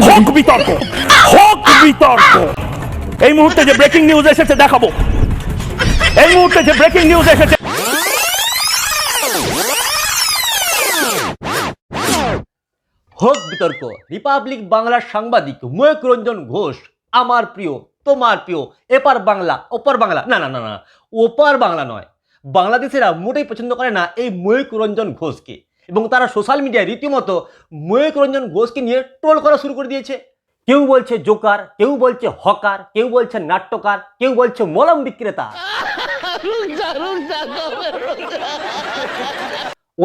হোক বিতর্ক, হোক বিতর্ক। এই মুহূর্তে যে ব্রেকিং নিউজ এসেছে দেখাবো, এই মুহূর্তে যে ব্রেকিং নিউজ এসেছে। হোক বিতর্ক। রিপাবলিক বাংলার সাংবাদিক ময়ূক রঞ্জন ঘোষ, আমার প্রিয়, তোমার প্রিয়, এপার বাংলা ওপার বাংলা, না না না না, ওপার বাংলা নয়, বাংলাদেশিরা মোটেই পছন্দ করে না এই ময়ূক রঞ্জন ঘোষকে, এবং তারা সোশ্যাল মিডিয়ায় রীতিমতো ময়ূক রঞ্জন ঘোষকে নিয়ে ট্রোল করা শুরু করে দিয়েছে। কেউ বলছে জোকার, কেউ বলছে হকার, কেউ বলছে নাট্যকার, কেউ বলছে মলম বিক্রেতা।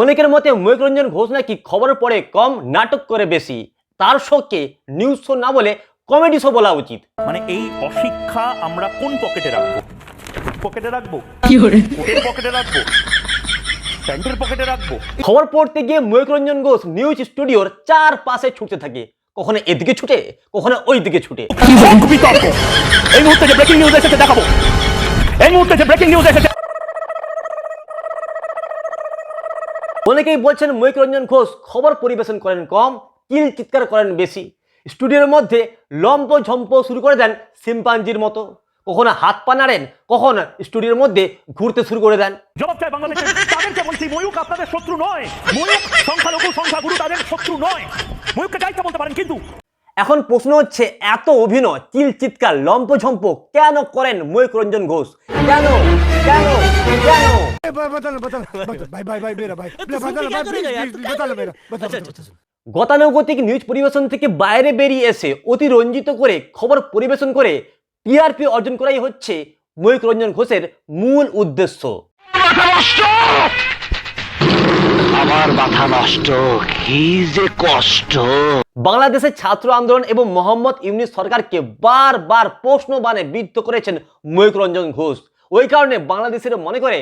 অনেকের মতে ময়ূক রঞ্জন ঘোষ নাকি খবরের পরে কম, নাটক করে বেশি। তার শোকে নিউজ শো না বলে কমেডি শো বলা উচিত। মানে এই অশিক্ষা আমরা কোন পকেটে রাখবো? পকেটে রাখবো, কোটের পকেটে রাখবো, প্যান্টের পকেটে রাখবো? খবর পড়তে গিয়ে ময়ূক রঞ্জন ঘোষ নিউজ স্টুডিওর চারপাশে ছুটতে থাকে, কখনো এদিকে ছুটে, কখনো ওই দিকে ছুটে। হোক বিতর্ক। এই মুহূর্তে যে ব্রেকিং নিউজ এসেছে দেখাবো, এই মুহূর্তে যে ব্রেকিং নিউজ এসেছে। অনেকেই বলছেন ময়ূক রঞ্জন ঘোষ খবর পরিবেশন করেন কম, কিল চিৎকার করেন বেশি। স্টুডিওর মধ্যে লম্প ঝম্প শুরু করে দেন শিম্পাঞ্জির মতো, কখনো হাত পা নাড়েন, কখনো স্টুডিওর মধ্যে ঘুরতে শুরু করে দেন। জবাব চাই বাংলাদেশের, তাদেরকে বলছি ময়ূক আপনাদের শত্রু নয়, ময়ূক সংখ্যালঘু সংখ্যাগুরু তাদের শত্রু নয়। ময়ূককে যাইতে বলতে পারেন, কিন্তু এখন প্রশ্ন হচ্ছে, এত অভিনয়, চিল চিৎকার, লম্পঝম্প কেন করেন ময়ূক রঞ্জন ঘোষ? কেন কেন কেন? গতানুগতিক নিউজ পরিবেশন থেকে বাইরে বেরিয়ে এসে অতিরঞ্জিত করে খবর পরিবেশন করে টিআরপি অর্জন করাই হচ্ছে ময়ূক রঞ্জন ঘোষের মূল উদ্দেশ্য। আমার মাথা নষ্ট, কি যে কষ্ট। বাংলাদেশের ছাত্র আন্দোলন এবং মোহাম্মদ ইউনূস সরকারকে বারবার প্রশ্ন বানে বিদ্ধ করেছেন ময়ূক রঞ্জন ঘোষ। ওই কারণে বাংলাদেশের মনে করে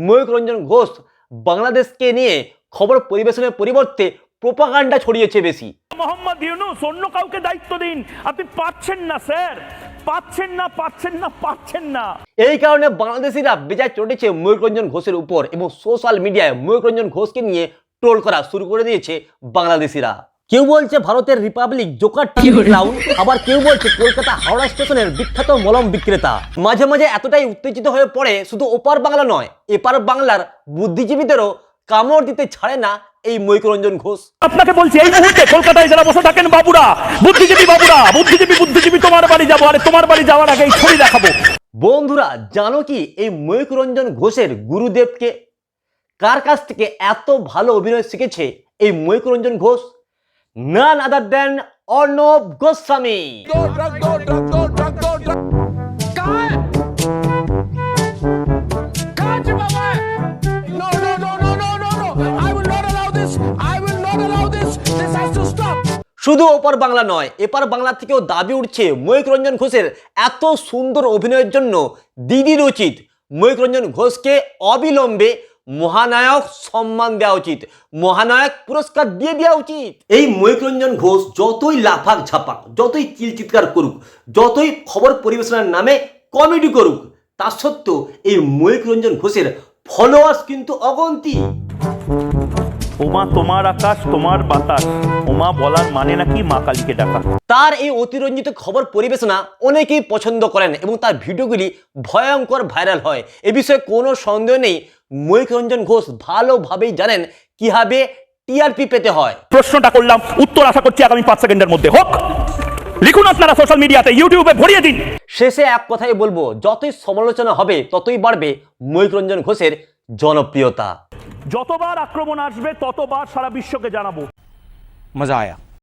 ময়ূক রঞ্জন ঘোষ বাংলাদেশকে নিয়ে খবর পরিবেশনের পরিবর্তে প্রোপাগান্ডা ছড়িয়েছে বেশি। মোহাম্মদ ইউনূস অন্য কাউকে দায়িত্ব দিন, আপনি পাচ্ছেন না স্যার, পাচ্ছেন না, পাচ্ছেন না, পাচ্ছেন না। এই কারণে বাংলাদেশিরা বেজায় চটেছে ময়ূক রঞ্জন ঘোষের উপর, এবং সোশ্যাল মিডিয়ায় ময়ূক রঞ্জন ঘোষকে নিয়ে ট্রোল করা শুরু করে দিয়েছে বাংলাদেশিরা। কেউ বলছে ভারতের রিপাবলিক জোকার ক্লাউন, আবার কেউ বলছে কলকাতা হাওড়া স্টেশনের বিখ্যাত মলম বিক্রেতা। মাঝে মাঝে এতটাই উত্তেজিত হয়ে পড়ে শুধু ওপার বাংলা নয়, এপার বাংলার বুদ্ধিজীবীদেরও কামড় দিতে ছাড়ে না এই ময়ূক রঞ্জন ঘোষ। আপনাকে বলছি, এই মুহূর্তে কলকাতায় যারা বসে থাকেন বাবুরা, বুদ্ধিজীবী বাবুরা, বুদ্ধিজীবী, তোমার বাড়ি যাবো, আরে তোমার বাড়ি যাওয়ার আগে এই ছবি দেখাবো। বন্ধুরা, জানো কি এই ময়ূক রঞ্জন ঘোষের গুরুদেবকে? কার কাছ থেকে এত ভালো অভিনয় শিখেছে এই ময়ূক রঞ্জন ঘোষ? নান আদার দেন অর্ণব গোস্বামী। শুধু ওপার বাংলা নয়, এপার বাংলা থেকেও দাবি উঠছে ময়ূক রঞ্জন ঘোষের এত সুন্দর অভিনয়ের জন্য দিদির উচিত ময়ূক রঞ্জন ঘোষকে অবিলম্বে মহানায়ক সম্মান দেওয়া উচিত, মহানায়ক পুরস্কার দিয়ে দেওয়া উচিত। এই ময়ূক রঞ্জন ঘোষ যতই লাফাক ঝাপাক, যতই চিল চিৎকার করুক, যতই খবর পরিবেশনের নামে কমেডি করুক, তা সত্ত্বেও এই ময়ূক রঞ্জন ঘোষের ফলোয়ার্স কিন্তু অগন্তি। ওমা তোমার আকাশ, তোমার বাতাস, ওমা বলার মানে নাকি মা কালীকে ডাকা। তার এই অতিরঞ্জিত খবর পরিবেশনা অনেকেই পছন্দ করেন এবং তার ভিডিওগুলি ভয়ঙ্কর ভাইরাল হয়। এ বিষয়ে কোনো সন্দেহ নেই, ময়ূক রঞ্জন ঘোষ ভালোভাবেই জানেন কিভাবে টিআরপি পেতে হয়। প্রশ্নটা করলাম, উত্তর আশা করছি আগামী 5 সেকেন্ডের মধ্যে হোক। লিখুন আপনারা সোশ্যাল মিডিয়াতে, ইউটিউবে ভরিয়ে দিন। শেষে এক কথাই বলবো, যতই সমালোচনা হবে ততই বাড়বে ময়ূক রঞ্জন ঘোষের জনপ্রিয়তা। যতবার আক্রমণ আসবে ততবার সারা বিশ্বকে জানাবো। मजा आया।